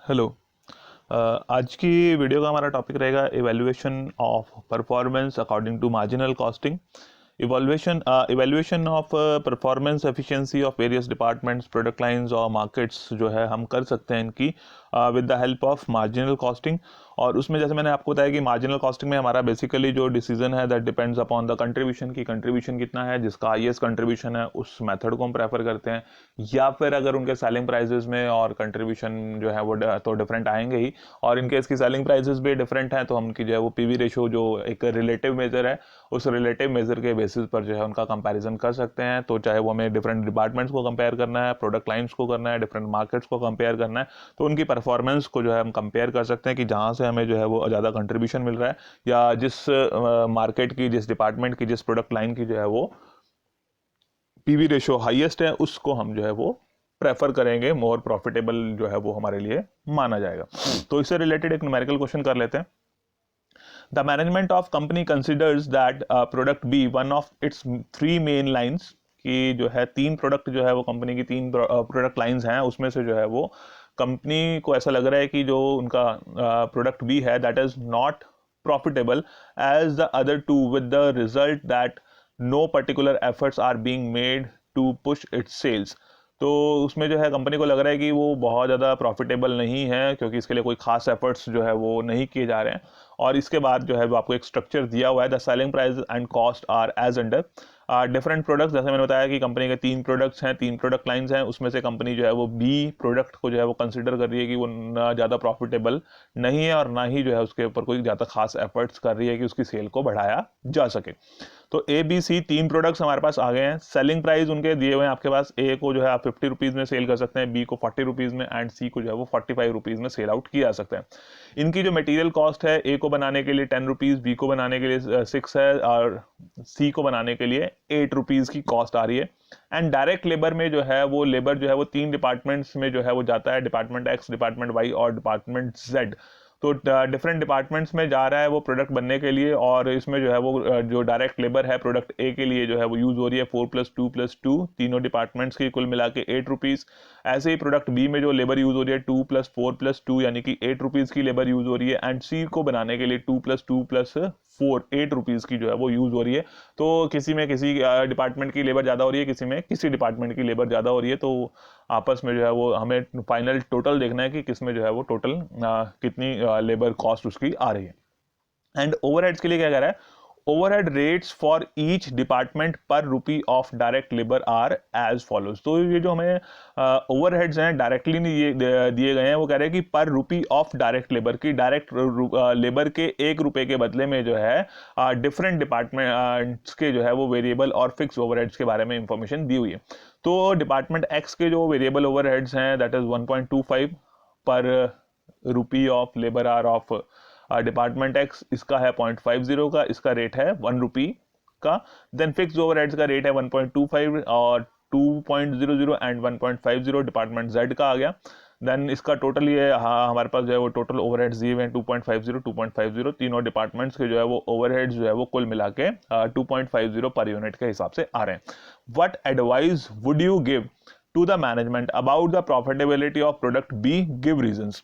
Hello. आज की video का हमारा टॉपिक रहेगा evaluation of performance according to marginal costing. Evaluation of performance efficiency of various departments, product lines और markets जो है हम कर सकते हैं इनकी with the help of marginal costing. और उसमें जैसे मैंने आपको बताया कि मार्जिनल कॉस्टिंग में हमारा बेसिकली जो डिसीजन है that depends upon the contribution की कंट्रीब्यूशन कितना है, जिसका हाईएस्ट कंट्रीब्यूशन है उस मेथड को हम प्रेफर करते हैं। या फिर अगर उनके सेलिंग प्राइसेस में और कंट्रीब्यूशन जो है वो तो डिफरेंट आएंगे ही, और इनके इसकी सेलिंग प्राइसेस भी डिफरेंट हैं तो हम उनकी जो है वो पीवी रेशो जो एक रिलेटिव मेजर है उस रिलेटिव मेजर के बेसिस पर जो है उनका कंपैरिजन कर सकते हैं। तो चाहे वो हमें डिफरेंट डिपार्टमेंट्स को कंपेयर करना है, प्रोडक्ट लाइंस को करना है, डिफरेंट मार्केट्स को कंपेयर करना है, तो उनकी परफॉर्मेंस को जो है हम कंपेयर कर सकते हैं कि जहाँ से हमें जो है वो ज़्यादा कंट्रीब्यूशन मिल रहा है या जिस मार्केट की, जिस डिपार्टमेंट की, जिस प्रोडक्ट लाइन की जो है वो पीवी रेशो हाईएस्ट है उसको हम जो है वो प्रेफर करेंगे, मोर प्रॉफिटेबल जो है वो हमारे लिए माना जाएगा। तो इससे रिलेटेड एक न्यूमेरिकल क्वेश्चन कर लेते हैं। The management of company considers that product B one of its three main lines, कि जो है तीन प्रोडक्ट जो है वो कंपनी की तीन प्रोडक्ट लाइंस हैं, उसमें से जो है वो कंपनी को ऐसा लग रहा है कि जो उनका प्रोडक्ट बी है that is not profitable as the other two, with the result that no particular efforts are being made to push its sales. तो उसमें जो है कंपनी को लग रहा है कि वो बहुत ज़्यादा प्रॉफिटेबल नहीं है क्योंकि इसके लिए कोई खास एफर्ट्स जो है वो नहीं किए जा रहे हैं। और इसके बाद जो है वो आपको एक स्ट्रक्चर दिया हुआ है, the selling price and cost are as under. Different products, जैसे मैंने बताया कि कंपनी के तीन प्रोडक्ट्स हैं, तीन प्रोडक्ट लाइंस हैं, उसमें से कंपनी जो है वो बी प्रोडक्ट को जो है वो कंसिडर कर रही है कि वो ना ज़्यादा प्रॉफिटेबल नहीं है और ना ही जो है उसके ऊपर कोई ज़्यादा खास एफर्ट्स कर रही है कि उसकी सेल को बढ़ाया जा सके। तो ए बी सी तीन प्रोडक्ट्स हमारे पास आ गए हैं। सेलिंग प्राइस उनके दिए हुए हैं आपके पास, ए को जो है आप 50 रुपीज़ में सेल कर सकते हैं, बी को 40 रुपीज़ में, एंड सी को जो है वो 45 रुपीज़ में सेल आउट किया जा सकता है। इनकी जो मटेरियल कॉस्ट है, ए को बनाने के लिए 10 रुपीज़, बी को बनाने के लिए 6 है और सी को बनाने के लिए 8 रुपीज़ की कॉस्ट आ रही है। एंड डायरेक्ट लेबर में जो है वो लेबर जो है वो तीन डिपार्टमेंट्स में जो है वो जाता है, डिपार्टमेंट एक्स, डिपार्टमेंट वाई और डिपार्टमेंट जेड। तो डिफरेंट डिपार्टमेंट्स में जा रहा है वो प्रोडक्ट बनने के लिए, और इसमें जो है वो जो डायरेक्ट लेबर है प्रोडक्ट ए के लिए जो है वो यूज़ हो रही है 4+2+2, तीनों डिपार्टमेंट्स की कुल मिला के 8 रुपीज़। ऐसे ही प्रोडक्ट बी में जो लेबर यूज़ हो रही है 2+4+2 यानी कि 8 रुपीज़ की लेबर यूज़ हो रही है, एंड सी को बनाने के लिए 2+2+4 8 रुपीज़ की जो है वो यूज़ हो रही है। तो किसी में किसी डिपार्टमेंट की लेबर ज़्यादा हो रही है, किसी में किसी डिपार्टमेंट की लेबर ज़्यादा हो रही है। तो आपस में जो है वो हमें फाइनल टोटल देखना है कि किस में जो है वो टोटल कितनी लेबर कॉस्ट उसकी आ रही है। एंड ओवरहेड्स के लिए क्या कह रहा है, overhead rates for each department per rupee of direct labour are as follows. तो ये जो हमें ओवरहेड्स हैं डायरेक्टली नहीं दिए गए हैं, वो कह रहे हैं कि पर रुपी ऑफ डायरेक्ट लेबर की, डायरेक्ट लेबर के 1 रुपए के बदले में जो है डिफरेंट डिपार्टमेंट्स के जो है वो वेरिएबल और फिक्स ओवरहेड्स के बारे में इंफॉर्मेशन दी हुई है। तो डिपार्टमेंट एक्स के जो वेरिएबल ओवरहेड्स हैं that is 1.25 per rupee of labour are of department X, इसका है 0.50 का, इसका रेट है 1 रुपी का। देन फिक्स ओवरहेड्स का रेट है 1.25 और 2.00 एंड 1.50 डिपार्टमेंट जेड का आ गया। देन इसका टोटल ये हमारे पास जो है वो टोटल ओवरहेड्स दिए हुए हैं 2.50 तीनों डिपार्टमेंट्स के जो है वो ओवरहेड्स जो है वो कुल मिला के 2.50 पर यूनिट के हिसाब से आ रहे हैं। What advice would you give to the management about the profitability of product B, give reasons.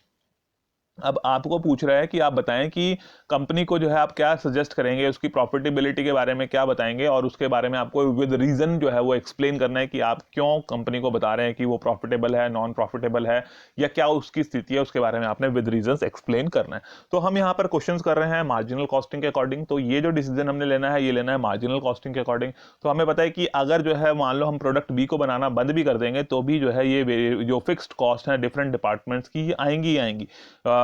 अब आपको पूछ रहा है कि आप बताएं कि कंपनी को जो है आप क्या सजेस्ट करेंगे, उसकी प्रॉफिटेबिलिटी के बारे में क्या बताएंगे, और उसके बारे में आपको विद रीजन जो है वो एक्सप्लेन करना है कि आप क्यों कंपनी को बता रहे हैं कि वो प्रॉफिटेबल है, नॉन प्रॉफिटेबल है, या क्या उसकी स्थिति है, उसके बारे में आपने विद रीजन एक्सप्लेन करना है। तो हम यहाँ पर क्वेश्चंस कर रहे हैं मार्जिनल कॉस्टिंग के अकॉर्डिंग। तो ये जो डिसीजन हमने लेना है ये लेना है मार्जिनल कॉस्टिंग के अकॉर्डिंग। तो हमें पता है कि अगर जो है मान लो हम प्रोडक्ट बी को बनाना बंद भी कर देंगे तो भी जो है ये जो फिक्स्ड कॉस्ट है डिफरेंट डिपार्टमेंट्स की आएंगी आएंगी।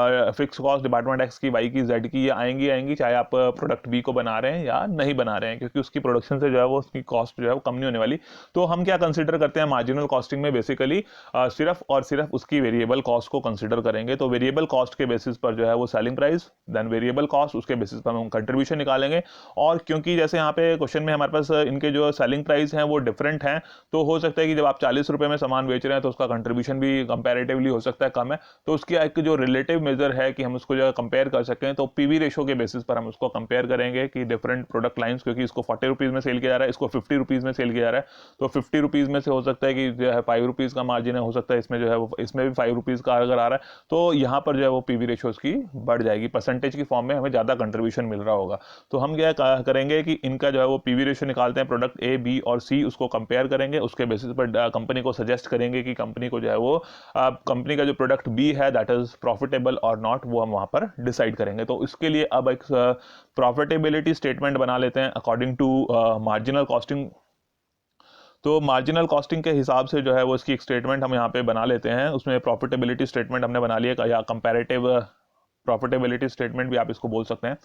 फिक्स कॉस्ट डिपार्टमेंट एक्स की, वाई की, जेड की, ये आएंगी चाहे आप प्रोडक्ट बी को बना रहे हैं या नहीं बना रहे हैं, क्योंकि उसकी प्रोडक्शन से जो है वो उसकी कॉस्ट जो है वो कम नहीं होने वाली। तो हम क्या कंसिडर करते हैं मार्जिनल कॉस्टिंग में, बेसिकली सिर्फ और सिर्फ उसकी वेरिएबल कॉस्ट को कंसिडर करेंगे। तो वेरिएबल कॉस्ट के बेसिस पर जो है वो selling price, then variable cost, उसके बेसिस पर हम कंट्रीब्यूशन निकालेंगे। और क्योंकि जैसे यहाँ पे क्वेश्चन में हमारे पास इनके जो सेलिंग प्राइस हैं वो डिफरेंट हैं, तो हो सकता है कि जब आप 40 रुपए में सामान बेच रहे हैं तो उसका कंट्रीब्यूशन भी कंपैरेटिवली हो सकता है कम है, तो उसकी एक जो रिलेटिव मेजर है कि हम उसको जो है कंपेयर कर सकें, तो पीवी रेशो के बेसिस पर हम उसको कंपेयर करेंगे कि डिफरेंट प्रोडक्ट लाइंस, क्योंकि इसको 40 रुपीज़ में सेल किया जा रहा है, इसको 50 रुपीज़ में सेल किया जा रहा है, तो 50 रुपीज़ में से हो सकता है कि जो है 5 रुपीज़ का मार्जिन है, हो सकता है इसमें जो है वो इसमें भी 5 रुपीज़ का अगर आ रहा है, तो यहाँ पर जो है वो पीवी रेशो उसकी बढ़ जाएगी, परसेंटेज की फॉर्म में हमें ज़्यादा कंट्रीब्यूशन मिल रहा होगा। तो हम क्या करेंगे कि इनका जो है वो पीवी रेशो निकालते हैं, प्रोडक्ट ए, बी और सी, उसको कंपेयर करेंगे, उसके बेसिस पर कंपनी को सजेस्ट करेंगे कि कंपनी को जो है वो कंपनी का जो प्रोडक्ट बी है दैट इज प्रॉफिटेबल और नॉट, वो हम वहां पर डिसाइड करेंगे। तो इसके लिए अब एक प्रॉफिटेबिलिटी स्टेटमेंट बना लेते हैं अकॉर्डिंग टू मार्जिनल कॉस्टिंग। तो मार्जिनल कॉस्टिंग के हिसाब से जो है वो इसकी एक स्टेटमेंट हम यहाँ पे बना लेते हैं, उसमें प्रॉफिटेबिलिटी स्टेटमेंट हमने बना लिया, या कंपैरेटिव प्रॉफिटेबिलिटी स्टेटमेंट भी आप इसको बोल सकते हैं।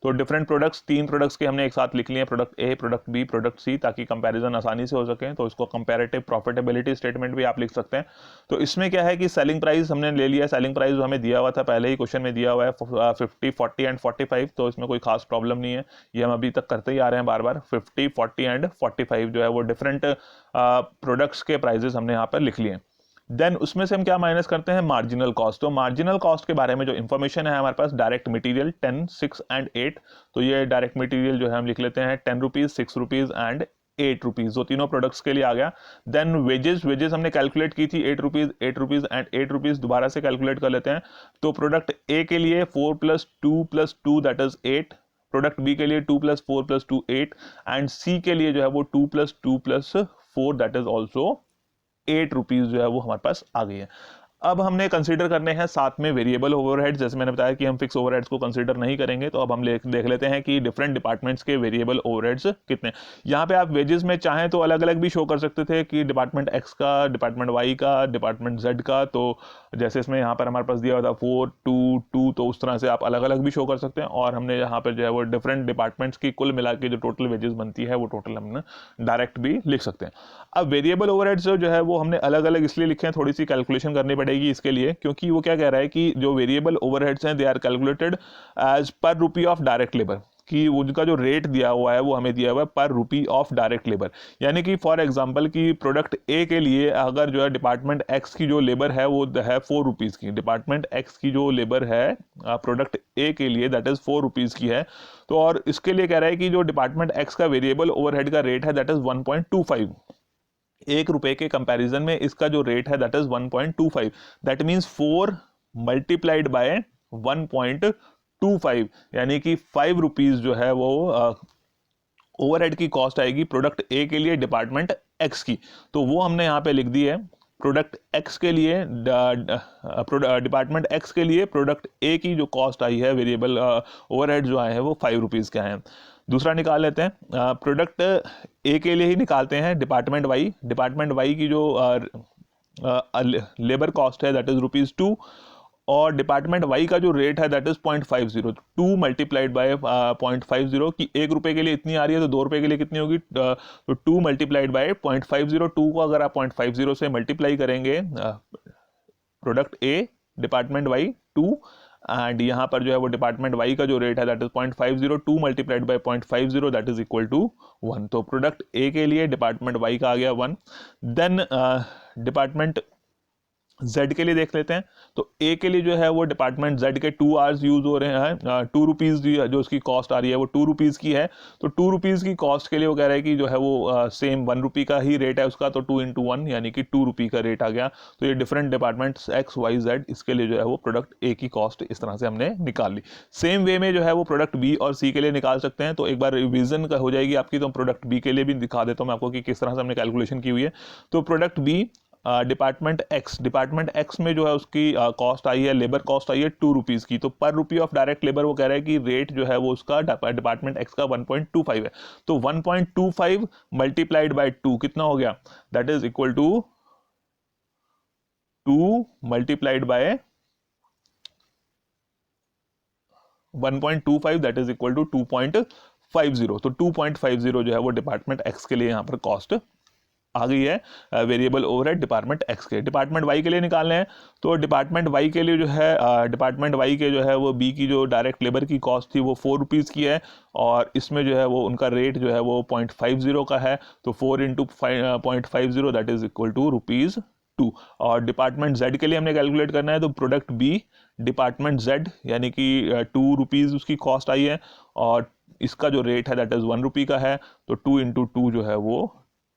तो डिफरेंट प्रोडक्ट्स, 3 प्रोडक्ट्स के हमने एक साथ लिख लिए, product A, product B, product C, ताकि कंपैरिजन आसानी से हो सके। तो इसको कंपैरेटिव प्रॉफिटेबिलिटी स्टेटमेंट भी आप लिख सकते हैं। तो इसमें क्या है कि सेलिंग प्राइस हमने ले लिया, सेलिंग प्राइस जो हमें दिया हुआ था पहले ही क्वेश्चन में दिया हुआ है 50, 40 एंड 45, तो इसमें कोई खास प्रॉब्लम नहीं है, ये हम अभी तक करते ही आ रहे हैं बार बार। 50, 40 एंड 45 जो है वो डिफरेंट प्रोडक्ट्स के प्राइजेस हमने यहाँ पर लिख लिए। देन उसमें से हम क्या माइनस करते हैं, मार्जिनल कॉस्ट। तो मार्जिनल कॉस्ट के बारे में जो इन्फॉर्मेशन है हमारे पास, डायरेक्ट मटेरियल 10, 6 एंड 8, तो ये डायरेक्ट मटेरियल जो है हम लिख लेते हैं 10 रुपीज, 6 रुपीज एंड 8 रुपीज, जो तीनों प्रोडक्ट्स के लिए आ गया। देन वेजेस, वेजेस हमने कैलकुलेट की थी 8 रुपीज, 8 रुपीज एंड 8 रुपीज, दोबारा से कैलकुलेट कर लेते हैं। तो प्रोडक्ट ए के लिए 4 + 2 + 2 दैट इज 8, प्रोडक्ट बी के लिए 2 + 4 + 2 8, एंड सी के लिए जो है वो 2 + 2 + 4 दैट इज ऑल्सो 8 रुपीज जो है वो हमारे पास आ गई है। अब हमने कंसीडर करने हैं साथ में वेरिएबल ओवरहेड्स, जैसे मैंने बताया कि हम फिक्स ओवरहेड्स को कंसीडर नहीं करेंगे। तो अब हम देख लेते हैं कि डिफरेंट डिपार्टमेंट्स के वेरिएबल ओवरहेड्स कितने। यहाँ पे आप वेजेस में चाहें तो अलग अलग भी शो कर सकते थे कि डिपार्टमेंट एक्स का, डिपार्टमेंट वाई का, डिपार्टमेंट जेड का। तो जैसे इसमें यहाँ पर हमारे पास दिया हुआ था 4, 2, 2, तो उस तरह से आप अलग अलग भी शो कर सकते हैं। और हमने यहाँ पर जो है वो डिफरेंट डिपार्टमेंट्स की कुल मिला के जो टोटल वेजेस बनती है वो टोटल हमने डायरेक्ट भी लिख सकते हैं। अब वेरिएबल ओवरहेड्स जो है वो हमने अलग अलग इसलिए लिखे हैं, थोड़ी सी कैलकुलेशन करनी पड़ेगी इसके लिए, क्योंकि वो क्या कह रहा है कि जो वेरिएबल ओवरहेड्स हैं they are calculated as per rupee of direct labour, कि उनका जो रेट दिया हुआ है वो हमें दिया हुआ है पर रुपी ऑफ डायरेक्ट लेबर। यानी कि फॉर एग्जांपल कि प्रोडक्ट ए के लिए अगर जो है डिपार्टमेंट एक्स की जो लेबर है वो है 4 रुपीज़ की, डिपार्टमेंट एक्स की जो लेबर है प्रोडक्ट ए के लिए दैट इज़ 4 रुपीज़ की है। तो और इसके लिए कह रहा है कि जो डिपार्टमेंट एक्स का वेरिएबल ओवरहेड का रेट है दैट इज़ 1.25, 1 रुपए के कंपैरिजन में इसका जो रेट है that is 1.25, that means 4 multiplied by 1.25, यानी कि 5 रुपीज जो है वो ओवरहेड की कॉस्ट आएगी प्रोडक्ट ए के लिए डिपार्टमेंट एक्स की। तो वो हमने यहाँ पे लिख दी है, प्रोडक्ट एक्स के लिए, डिपार्टमेंट एक्स के लिए प्रोडक्ट ए की जो कॉस्ट आई है वेरिएबल ओवरहेड जो आए हैं वो 5 रुपीज़ के हैं। दूसरा निकाल लेते हैं, प्रोडक्ट ए के लिए ही निकालते हैं डिपार्टमेंट वाई। डिपार्टमेंट वाई की जो लेबर कॉस्ट है दैट इज ₹2, और डिपार्टमेंट वाई का जो रेट है दैट इज 0.50, 2 मल्टीप्लाइड बाय 0.50, कि 1 रुपए के लिए इतनी आ रही है तो 2 रुपए के लिए कितनी होगी, तो 2 मल्टीप्लाइड बाय 0.50, 2 को अगर आप 0.50 से मल्टीप्लाई करेंगे, product A department Y 2, and यहाँ पर जो है वो डिपार्टमेंट वाई का जो रेट है that is 0.50, 2 multiplied by 0.50 that is equal to 1। तो प्रोडक्ट ए के लिए डिपार्टमेंट वाई का आ गया 1। देन डिपार्टमेंट Z के लिए देख लेते हैं। तो A के लिए जो है वो डिपार्टमेंट Z के 2 आवर्स यूज हो रहे हैं, 2 रुपीज़ जो उसकी कॉस्ट आ रही है वो 2 रुपीज़ की है। तो 2 रुपीज़ की कॉस्ट के लिए वो कह रहा है कि जो है वो सेम 1 रुपी का ही रेट है उसका, तो 2 × 1 यानी कि 2 रुपी का रेट आ गया। तो ये different departments X, Y, Z, इसके लिए जो है वो प्रोडक्ट A की कॉस्ट इस तरह से हमने निकाल ली। सेम वे में जो है वो प्रोडक्ट B और C के लिए निकाल सकते हैं। तो एक बार रिवीजन का हो जाएगी आपकी, तो प्रोडक्ट B के लिए भी दिखा देता हूँ मैं आपको कि किस तरह से हमने कैलकुलेशन की हुई है। तो प्रोडक्ट B डिपार्टमेंट एक्स में जो है उसकी कॉस्ट आई है, लेबर कॉस्ट आई है 2 रुपीज़ की। तो पर रुपी ऑफ डायरेक्ट लेबर वो कह रहा है कि रेट जो है वो उसका डिपार्टमेंट एक्स का 1.25 है। तो 1.25 मल्टीप्लाइड बाय 2 कितना हो गया, that is equal to 2 multiplied by 1.25 that is equal to 2.50। तो 2.50 जो है वो डिपार्टमेंट एक्स के लिए यहाँ पर कॉस्ट आ गई है वेरिएबल ओवरहेड डिपार्टमेंट एक्स के। डिपार्टमेंट वाई के लिए निकालने हैं। तो डिपार्टमेंट वाई के लिए जो है डिपार्टमेंट वाई के जो है वो बी की जो डायरेक्ट लेबर की कॉस्ट थी वो 4 रुपीज़ की है, और इसमें जो है वो उनका रेट जो है वो 0.50 का है। तो 4 × 0.50 दैट इज इक्वल टू ₹2। 2। और डिपार्टमेंट Z के लिए हमने कैलकुलेट करना है, तो प्रोडक्ट B डिपार्टमेंट Z यानी कि 2 रुपीज़ उसकी कॉस्ट आई है, और इसका जो रेट है दैट इज़ 1 रुपी का है, तो 2 इंटू 2 जो है वो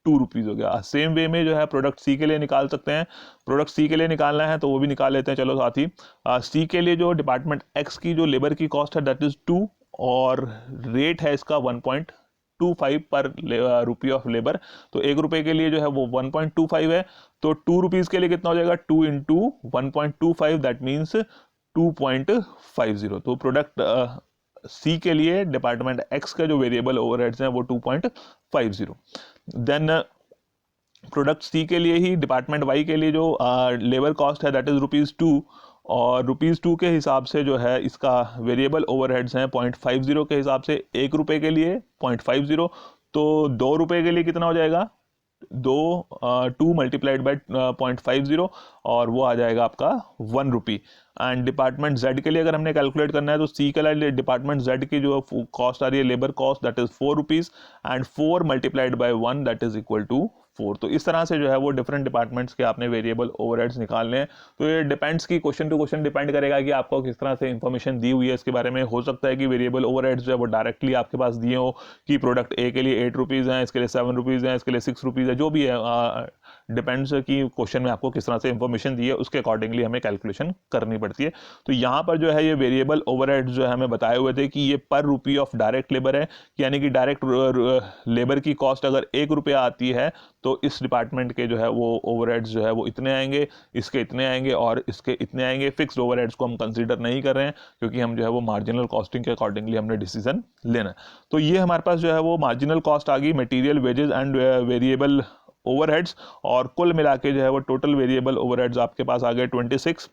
2 रुपीज़ हो गया। सेम वे में जो है प्रोडक्ट सी के लिए निकाल सकते हैं। प्रोडक्ट सी के लिए निकालना है तो वो भी निकाल लेते हैं, चलो साथ ही। सी के लिए जो डिपार्टमेंट एक्स की जो लेबर की कॉस्ट है दैट इज़ 2, और रेट है इसका 1.25 पर रुपी ऑफ लेबर। तो 1 रुपये के लिए जो है वो 1.25 है, तो 2 रुपीज़ के लिए कितना हो जाएगा, 2 इंटू 1.25 दैट मीन्स 2.50। तो प्रोडक्ट सी के लिए डिपार्टमेंट एक्स का जो वेरिएबल ओवरहेड्स हैं वो 2.50। देन प्रोडक्ट सी के लिए ही डिपार्टमेंट वाई के लिए जो लेबर कॉस्ट है दैट इज़ ₹2, और ₹2 के हिसाब से जो है इसका वेरिएबल ओवरहेड्स हैं 0.50 के हिसाब से। 1 रुपये के लिए 0.50, तो 2 रुपये के लिए कितना हो जाएगा, 2 मल्टीप्लाइड बाई 0.50, और वो आ जाएगा आपका 1 रुपी। एंड डिपार्टमेंट Z के लिए अगर हमने कैलकुलेट करना है तो सी के लिए डिपार्टमेंट Z की जो कॉस्ट आ रही है labour cost that is 4 rupees, and 4 multiplied by 1 that is equal to 4। तो इस तरह से जो है वो डिफरेंट डिपार्टमेंट्स के आपने वेरिएबल ओवरहेड्स निकालने हैं। तो ये डिपेंड्स की क्वेश्चन टू क्वेश्चन डिपेंड करेगा कि आपको किस तरह से इंफॉर्मेशन दी हुई है इसके बारे में। हो सकता है कि वेरिएबल ओवरहेड्स जो है वो डायरेक्टली आपके पास दिए हो कि प्रोडक्ट ए के लिए 8 रुपीज़ हैं, इसके लिए 7 रुपीज़ हैं, इसके लिए 6 रुपीज़ है, जो भी है डिपेंड्स कि क्वेश्चन में आपको किस तरह से इंफॉर्मेशन दी है उसके अकॉर्डिंगली हमें कैलकुलेशन करनी पड़ती है। तो यहाँ पर जो है ये वेरिएबल ओवरहेड्स जो है हमें बताए हुए थे कि ये पर रुपी ऑफ डायरेक्ट लेबर है, यानी कि डायरेक्ट लेबर की कॉस्ट अगर 1 रुपया आती है तो इस डिपार्टमेंट के जो है वो ओवरहेड्स जो है वो इतने आएंगे, इसके इतने आएंगे और इसके इतने आएंगे। फिक्स्ड ओवरहेड्स को हम कंसीडर नहीं कर रहे हैं क्योंकि हम जो है वो मार्जिनल कॉस्टिंग के अकॉर्डिंगली हमने डिसीजन लेना है। तो ये हमारे पास जो है वो मार्जिनल कॉस्ट आ गई, material, wages and variable overheads, और कुल मिला के जो है वो टोटल वेरिएबल ओवरहेड्स आपके पास आ गए 26।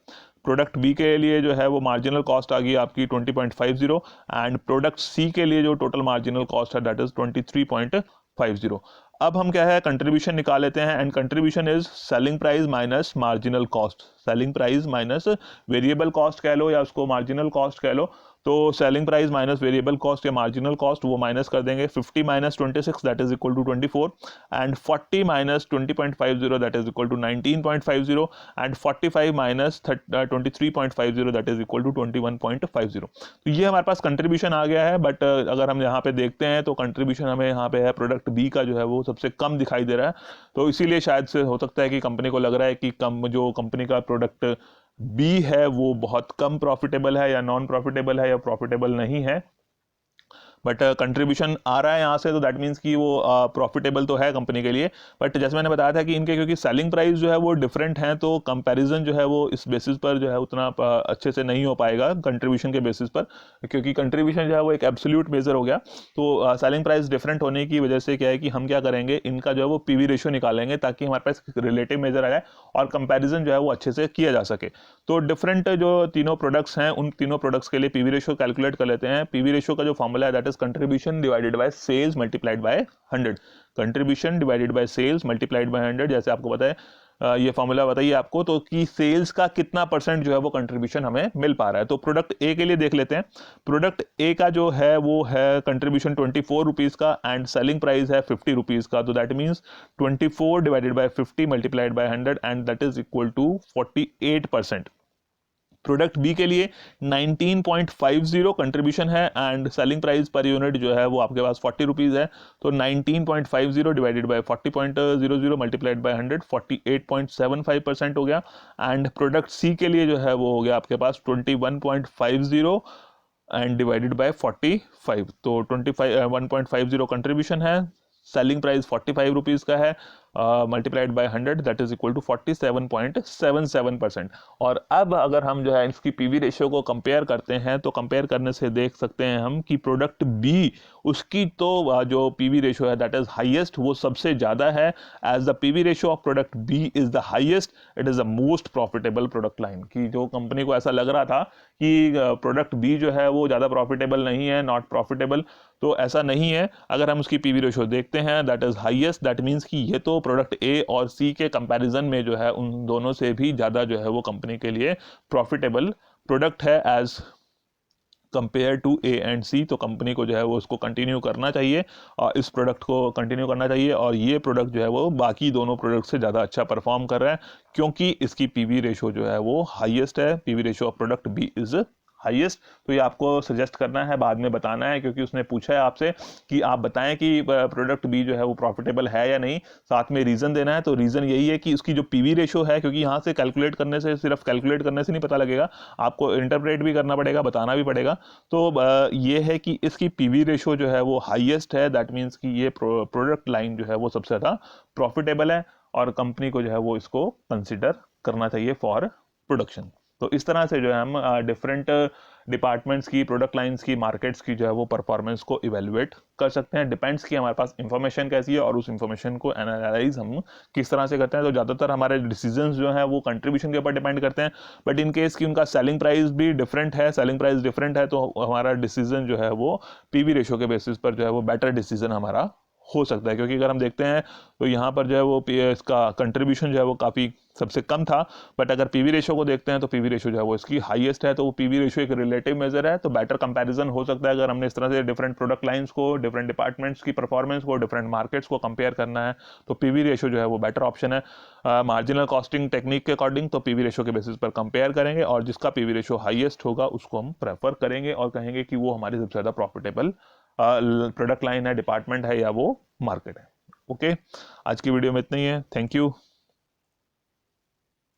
प्रोडक्ट बी के लिए जो है वो मार्जिनल कॉस्ट आ गई आपकी 20.50, एंड प्रोडक्ट सी के लिए जो टोटल मार्जिनल कॉस्ट है दैट इज 23.50। अब हम क्या है कंट्रीब्यूशन निकाल लेते हैं, and contribution is selling price minus marginal cost. Selling price minus variable cost कह लो या उसको मार्जिनल कॉस्ट कह लो। तो selling price minus variable cost या मार्जिनल कॉस्ट वो माइनस कर देंगे। 50 minus 26 that is equal to 24, and 40 minus 20.50 that is equal to 19.50, and 45 minus 23.50 that is equal to 21.50। तो ये हमारे पास कंट्रीब्यूशन आ गया है। बट अगर हम यहाँ पे देखते हैं तो कंट्रीब्यूशन हमें यहाँ पे है प्रोडक्ट बी का जो है वो सबसे कम दिखाई दे रहा है। तो इसीलिए शायद से हो सकता है कि कंपनी को लग रहा है कि जो कंपनी का प्रोडक्ट बी है वो बहुत कम प्रॉफिटेबल है या नॉन प्रॉफिटेबल है या प्रॉफिटेबल नहीं है। बट कंट्रीब्यूशन आ रहा है यहाँ से, तो दैट मीन्स कि वो प्रॉफिटेबल तो है कंपनी के लिए। बट जैसे मैंने बताया था कि इनके क्योंकि सेलिंग प्राइस जो है वो डिफरेंट है, तो कंपैरिजन जो है वो इस बेसिस पर जो है उतना अच्छे से नहीं हो पाएगा कंट्रीब्यूशन के बेसिस पर, क्योंकि कंट्रीब्यूशन जो है वो एक एब्सोल्यूट मेजर हो गया। तो सेलिंग प्राइस डिफरेंट होने की वजह से क्या है कि हम क्या करेंगे, इनका जो है वो पीवी रेशियो निकालेंगे ताकि हमारे पास रिलेटिव मेजर आ जाए और कंपेरिजन जो है वो अच्छे से किया जा सके। तो डिफरेंट जो तीनों प्रोडक्ट्स हैं उन तीनों प्रोडक्ट्स के लिए पीवी रेशियो कैलकुलेट कर लेते हैं। पीवी रेशियो का जो फॉर्मूला है that is contribution divided by sales multiplied by 100। Contribution divided by sales multiplied by 100, जैसे आपको पता है ये फॉर्मूला बताइए आपको तो कि सेल्स का कितना परसेंट जो है वो कंट्रीब्यूशन हमें मिल पा रहा है। तो प्रोडक्ट ए के लिए देख लेते हैं। प्रोडक्ट ए का जो है वो है कंट्रीब्यूशन 24 रुपीज़ का एंड सेलिंग प्राइस है 50 रुपीज़ का। तो that means 24 divided by 50 multiplied by 100 and that is equal to 48%। Product B के लिए 19.50 कंट्रीब्यूशन है and selling price per unit जो है वो आपके पास 40 रुपीज़ है। तो 19.50 डिवाइडेड बाय 40.00 मल्टीप्लाइड बाय 100 48.75% हो गया। एंड प्रोडक्ट सी के लिए जो है वो हो गया आपके पास 21.50 एंड डिवाइडेड बाय 45। तो 1.50 कंट्रीब्यूशन है, सेलिंग प्राइस 45 रुपीज़ का है, multiplied by 100 that is equal to 47.77%। और अब अगर हम जो है इसकी पीवी रेशियो को कंपेयर करते हैं तो कंपेयर करने से देख सकते हैं हम कि प्रोडक्ट बी उसकी तो जो पीवी रेशियो है दैट इज हाईएस्ट, वो सबसे ज़्यादा है। As the PV ratio of product B is the highest, it is the most profitable product line. कि जो कंपनी को ऐसा लग रहा था कि प्रोडक्ट बी जो है वो ज़्यादा प्रॉफिटेबल नहीं है, नॉट प्रॉफिटेबल, तो ऐसा नहीं है। अगर हम उसकी पीवी रेशियो देखते हैं that is highest, that means कि ये तो प्रोडक्ट ए और सी के कंपैरिजन में जो है उन दोनों से भी ज़्यादा जो है वो कंपनी के लिए प्रॉफिटेबल प्रोडक्ट है as compared to A and C, तो कंपनी को जो है वो उसको कंटिन्यू करना चाहिए और इस प्रोडक्ट को कंटिन्यू करना चाहिए, और ये प्रोडक्ट जो है वो बाकी दोनों प्रोडक्ट से ज़्यादा अच्छा परफॉर्म कर रहा है क्योंकि इसकी पीवी रेशो जो है वो हाईएस्ट है, PV ratio of product B is highest. तो ये आपको सजेस्ट करना है, बाद में बताना है, क्योंकि उसने पूछा है आपसे कि आप बताएं कि प्रोडक्ट बी जो है वो प्रॉफिटेबल है या नहीं, साथ में रीज़न देना है। तो रीज़न यही है कि उसकी जो पीवी रेशो है, क्योंकि यहाँ से कैलकुलेट करने से, सिर्फ कैलकुलेट करने से नहीं पता लगेगा, आपको इंटरप्रेट भी करना पड़ेगा, बताना भी पड़ेगा। तो ये है कि इसकी पीवी रेशो जो है वो हाईएस्ट है, दैट मीन्स कि ये प्रोडक्ट लाइन जो है वो सबसे ज़्यादा प्रॉफिटेबल है और कंपनी को जो है वो इसको कंसिडर करना चाहिए फॉर प्रोडक्शन। तो इस तरह से जो है हम डिफरेंट डिपार्टमेंट्स की, प्रोडक्ट लाइंस की, मार्केट्स की जो है वो परफॉर्मेंस को इवेलुएट कर सकते हैं। डिपेंड्स कि हमारे पास इंफॉर्मेशन कैसी है और उस इंफॉर्मेशन को एनालाइज हम किस तरह से करते हैं। तो ज़्यादातर हमारे डिसीजंस जो हैं वो कंट्रीब्यूशन के ऊपर डिपेंड करते हैं, बट इन केस कि उनका सेलिंग प्राइस भी डिफरेंट है, सेलिंग प्राइस डिफरेंट है, तो हमारा डिसीजन जो है वो पीवी रेशो के बेसिस पर जो है वो बेटर डिसीजन हमारा हो सकता है। क्योंकि अगर हम देखते हैं तो यहाँ पर जो है वो इसका कंट्रीब्यूशन जो है वो काफ़ी सबसे कम था, बट अगर पीवी रेशो को देखते हैं तो पीवी रेशो जो है वो इसकी हाईएस्ट है। तो वो पीवी रेशो एक रिलेटिव मेजर है, तो बेटर कंपैरिजन हो सकता है अगर हमने इस तरह से डिफरेंट प्रोडक्ट लाइंस को, डिफरेंट डिपार्टमेंट्स की परफॉर्मेंस को, डिफरेंट मार्केट्स को कंपेयर करना है, तो पीवी रेशो जो है वो बेटर ऑप्शन है। मार्जिनल कॉस्टिंग टेक्निक के अकॉर्डिंग तो पीवी रेशो के बेसिस पर कंपेयर करेंगे और जिसका पीवी रेशो हाईएस्ट होगा उसको हम प्रेफर करेंगे और कहेंगे कि वो हमारी सबसे ज़्यादा प्रॉफिटेबल प्रोडक्ट लाइन है, डिपार्टमेंट है या वो मार्केट है। ओके, आज की वीडियो में इतना ही है। Thank you.